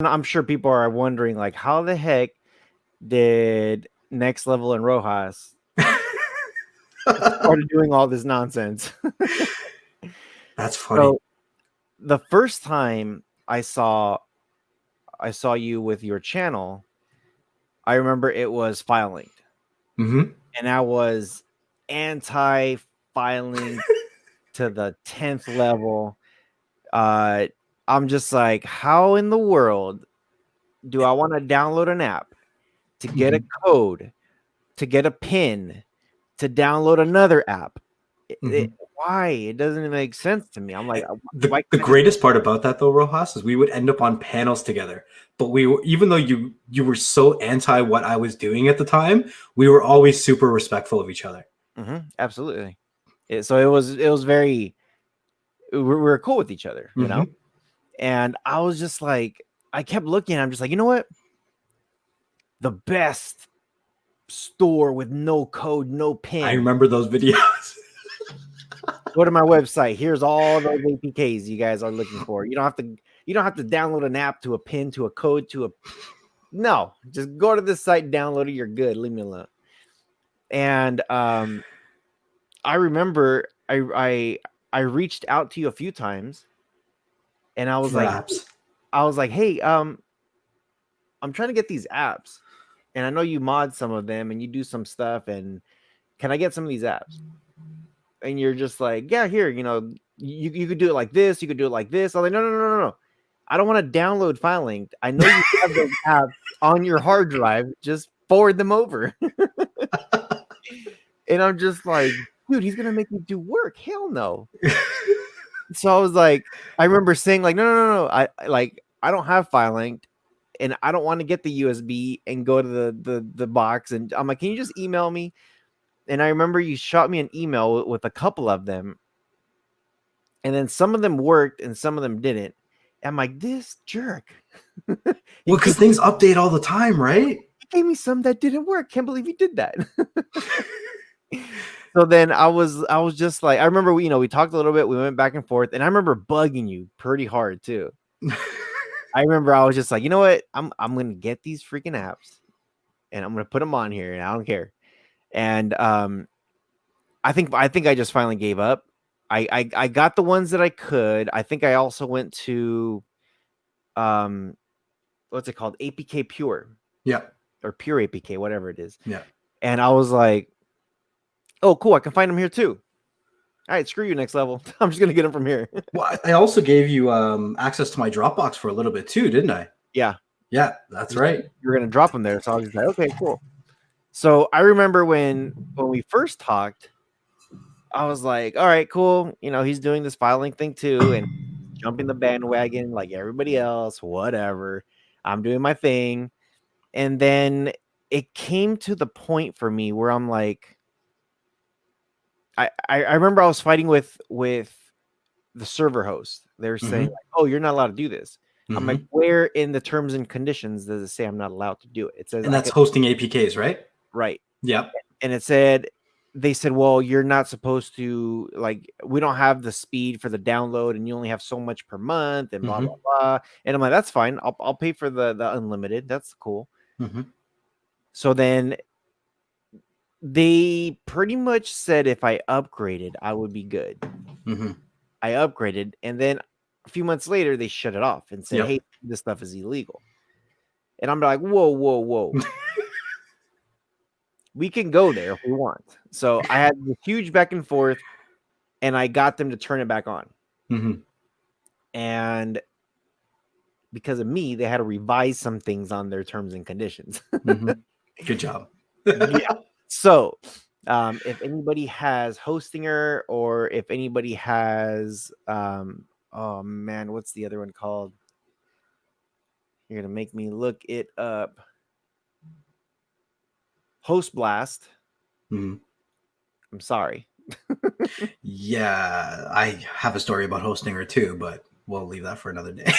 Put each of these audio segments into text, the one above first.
I'm sure people are wondering, like, how the heck did Next Level and Rojas started doing all this nonsense? That's funny. So the first time I saw you with your channel, I remember it was Filelinked. Mm-hmm. And I was anti-filing to the 10th level. I'm just like, how in the world do I want to download an app to get a code, to get a pin, to download another app? Why? It doesn't make sense to me. I'm like, why The can't I just... greatest part about that though, Rojas, is we would end up on panels together. But we were, even though you were so anti what I was doing at the time, we were always super respectful of each other. Absolutely. So it was very, we were cool with each other, you know? And I was just like, I kept looking, I'm just like, you know what? The best store with no code, no pin. I remember those videos. Go to my website. Here's all those APKs you guys are looking for. You don't have to download an app to a pin, to a code, to a... No, just go to this site, download it, you're good. Leave me alone. And I remember I reached out to you a few times, and I was like, hey, I'm trying to get these apps, and I know you mod some of them and you do some stuff, and can I get some of these apps? And you're just like, yeah, here, you could do it like this, you could do it like this. I'm like, no. I don't want to download Filelinked. I know you have those apps on your hard drive. Just forward them over. And I'm just like, dude, he's gonna make me do work. Hell no. So I was like, I remember saying like, no. I don't have Filelinked, and I don't want to get the USB and go to the box. And I'm like, can you just email me? And I remember you shot me an email with a couple of them, and then some of them worked and some of them didn't. I'm like, this jerk. Well, because things update all the time, right? He gave me some that didn't work. Can't believe he did that. So then I was just like, I remember we talked a little bit, we went back and forth, and I remember bugging you pretty hard too. I remember I was just like, you know what? I'm gonna get these freaking apps and I'm gonna put them on here, and I don't care. And I think I just finally gave up. I got the ones that I could. I think I also went to what's it called? APK Pure. Yeah. Or Pure APK, whatever it is. Yeah. And I was like, oh, cool, I can find them here too. All right, screw you, Next Level. I'm just gonna get them from here. Well, I also gave you access to my Dropbox for a little bit too, didn't I? Yeah. Yeah, that's right. You're gonna drop them there, so I was just like, okay, cool. So I remember when we first talked, I was like, all right, cool. He's doing this filing thing too, and jumping the bandwagon like everybody else, whatever. I'm doing my thing. And then it came to the point for me where I'm like, I remember I was fighting with the server host. They were saying, like, oh, you're not allowed to do this. I'm like, where in the terms and conditions does it say I'm not allowed to do it? It says, and that's hosting APKs, right? Right. Yep. And they said, well, you're not supposed to, like, we don't have the speed for the download, and you only have so much per month, and blah, blah, blah. And I'm like, that's fine. I'll pay for the unlimited. That's cool. So then they pretty much said if I upgraded, I would be good. I upgraded, and then a few months later, they shut it off and said, hey, this stuff is illegal. And I'm like, whoa. We can go there if we want. So I had this huge back and forth, and I got them to turn it back on. And because of me, they had to revise some things on their terms and conditions. Good job. Yeah. So if anybody has Hostinger, or if anybody has oh man, what's the other one called? You're gonna make me look it up. Host Blast. I'm sorry. Yeah, I have a story about Hostinger too, but we'll leave that for another day.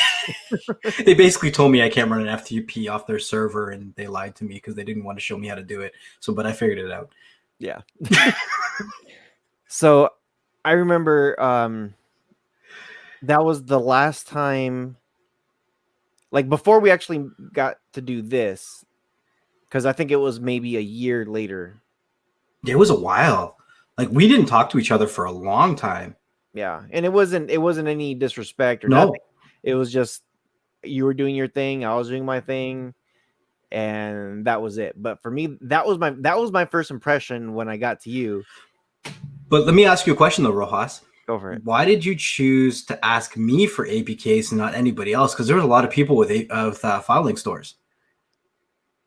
They basically told me I can't run an FTP off their server, and they lied to me because they didn't want to show me how to do it. But I figured it out. Yeah. So I remember that was the last time Like before we actually got to do this, because I think it was maybe a year later. It was a while. Like we didn't talk to each other for a long time. Yeah, and it wasn't any disrespect or No. nothing. It was just you were doing your thing, I was doing my thing, and that was it. But for me, that was my first impression when I got to you. But let me ask you a question though, Rojas. Go for it. Why did you choose to ask me for APKs and not anybody else? Because there was a lot of people with filing stores.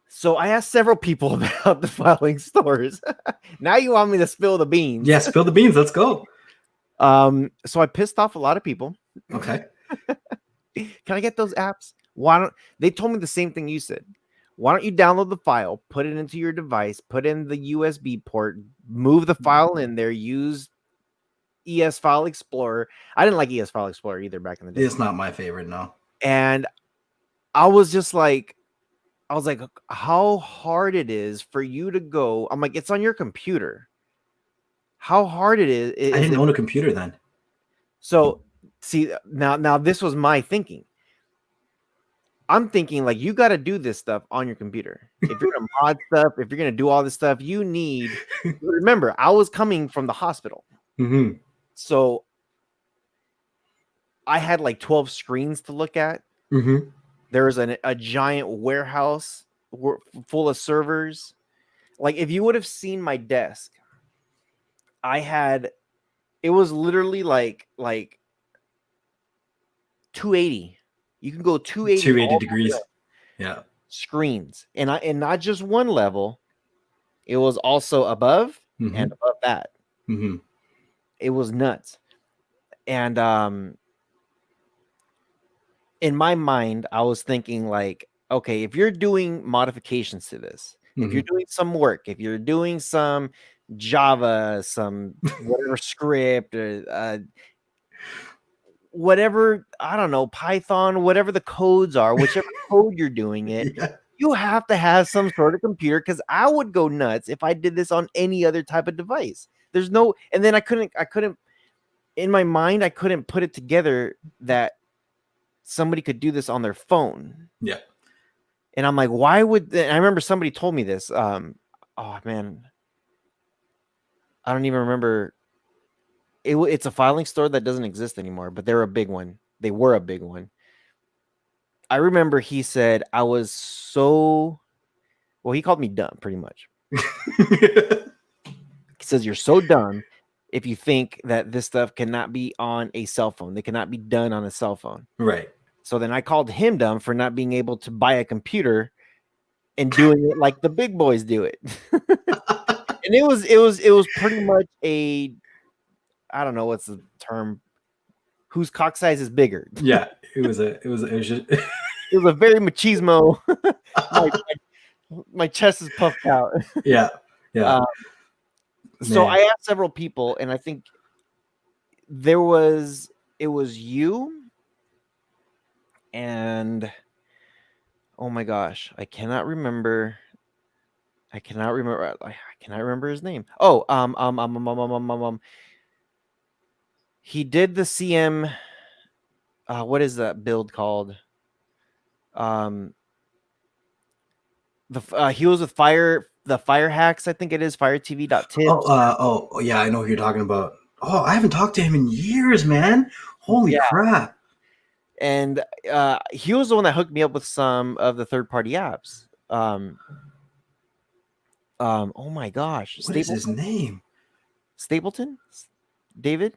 So I asked several people about the filing stores. Now you want me to spill the beans? Yeah, spill the beans. Let's go. So I pissed off a lot of people. Okay. Can I get those apps? Why don't they told me the same thing you said? Why don't you download the file, put it into your device, put in the USB port, move the file in there, use ES File Explorer. I didn't like ES File Explorer either back in the day. It's not my favorite, no. And I was like, how hard it is for you to go. I'm like, it's on your computer. How hard it is. I didn't own a computer then. So see, now this was my thinking. I'm thinking like you got to do this stuff on your computer. If you're gonna mod stuff, if you're gonna do all this stuff, you need. Remember, I was coming from the hospital, so I had like 12 screens to look at. There was a giant warehouse full of servers. Like if you would have seen my desk, it was literally like 280. You can go 280 degrees. Yeah. Screens. And not just one level. It was also above and above that. It was nuts. And in my mind, I was thinking like, okay, if you're doing modifications to this, if you're doing some work, if you're doing some Java, some whatever script, whatever, I don't know, Python, whatever the codes are, whichever code you're doing it, you have to have some sort of computer, because I would go nuts if I did this on any other type of device. There's no, and then I couldn't, in my mind, I couldn't put it together that somebody could do this on their phone. Yeah. And I'm like, why would, I remember somebody told me this. Oh man, I don't even remember. It's a filing store that doesn't exist anymore, but they're a big one. They were a big one. I remember he said I was so, well, he called me dumb pretty much. He says, you're so dumb if you think that this stuff cannot be on a cell phone. They cannot be done on a cell phone. Right. So then I called him dumb for not being able to buy a computer and doing it like the big boys do it. And it was pretty much a, I don't know what's the term, whose cock size is bigger. Yeah, it was just it was a very machismo. my chest is puffed out. Yeah. So I asked several people, and I think it was you, and oh my gosh, I cannot remember his name. Oh, he did the CM. What is that build called? He was with the Fire Hacks, I think it is, firetv.tips. Oh, yeah, I know who you're talking about. Oh, I haven't talked to him in years, man. Holy crap. And he was the one that hooked me up with some of the third-party apps. Oh my gosh. What is his name? Stapleton? David?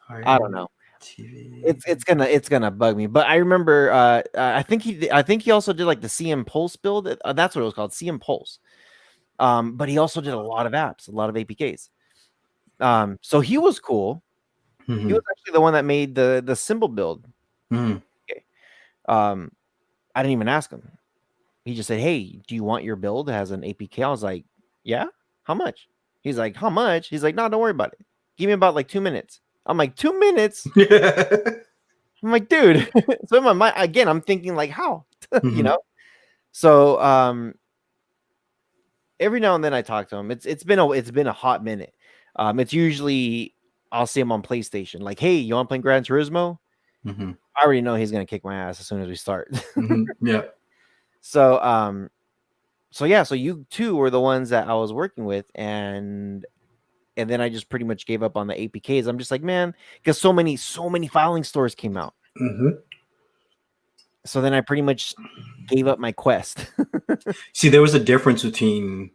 Fire I don't know. TV. It's gonna bug me, but I remember I think he also did like the CM Pulse build. That's what it was called, CM Pulse. But he also did a lot of apps, a lot of APKs. So he was cool. He was actually the one that made the symbol build. Okay. I didn't even ask him. He just said, "Hey, do you want your build as an APK?" I was like, "Yeah." How much? He's like, "How much?" He's like, "No, don't worry about it. Give me about like 2 minutes." I'm like, 2 minutes? I'm like, dude. So in my mind, again, I'm thinking like, how? You know? So every now and then I talk to him. It's been a hot minute. It's usually I'll see him on PlayStation. Like, hey, you want to play Gran Turismo? I already know he's gonna kick my ass as soon as we start. Yeah. So so yeah, so you two were the ones that I was working with, and then I just pretty much gave up on the APKs. I'm just like, man, because so many filing stores came out. So then I pretty much gave up my quest. See, there was a difference between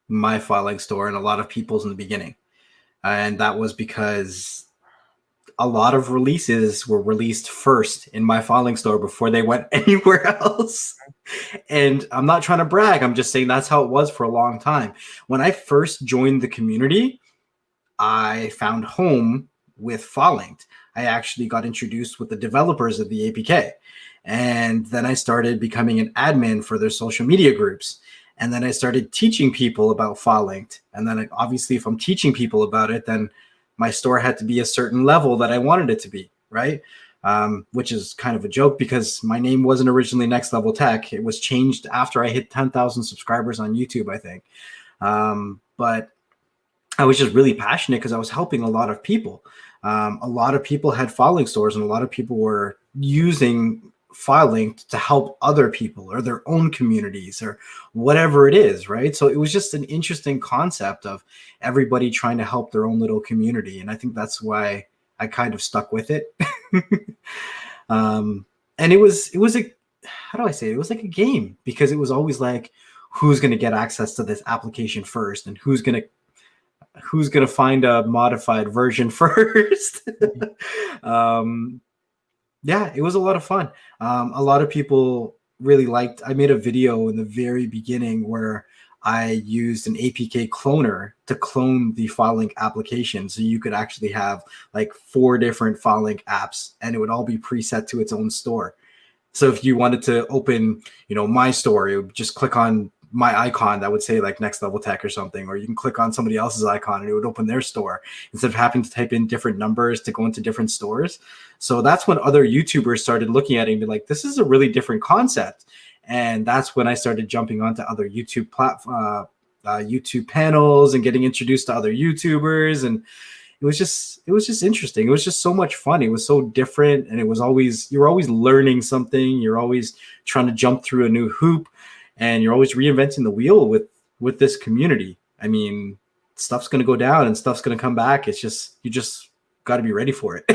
my filing store and a lot of people's in the beginning. And that was because a lot of releases were released first in my filing store before they went anywhere else. And I'm not trying to brag. I'm just saying that's how it was for a long time. When I first joined the community, I found home with Filelinked. I actually got introduced with the developers of the APK. And then I started becoming an admin for their social media groups. And then I started teaching people about Filelinked. And then obviously, if I'm teaching people about it, then my store had to be a certain level that I wanted it to be, right? Which is kind of a joke because my name wasn't originally nxtlvltech. It was changed after I hit 10,000 subscribers on YouTube, I think. But I was just really passionate because I was helping a lot of people. A lot of people had filing stores, and a lot of people were using Filelinked to help other people or their own communities or whatever it is, right? So it was just an interesting concept of everybody trying to help their own little community. And I think that's why I kind of stuck with it. And it was a, how do I say it? It was like a game because it was always like, who's going to get access to this application first and who's going to find a modified version first. Yeah, it was a lot of fun. A lot of people really liked, I made a video in the very beginning where I used an APK cloner to clone the Filelinked application. So you could actually have like 4 different Filelinked apps and it would all be preset to its own store. So if you wanted to open, my store, you would just click on my icon that would say like nxtlvltech or something, or you can click on somebody else's icon and it would open their store instead of having to type in different numbers to go into different stores. So that's when other YouTubers started looking at it and be like, this is a really different concept. And that's when I started jumping onto other YouTube YouTube panels and getting introduced to other YouTubers. And it was just interesting. It was just so much fun. It was so different. And you're always learning something. You're always trying to jump through a new hoop. And you're always reinventing the wheel with this community. I mean, stuff's going to go down and stuff's going to come back. It's just, you just got to be ready for it.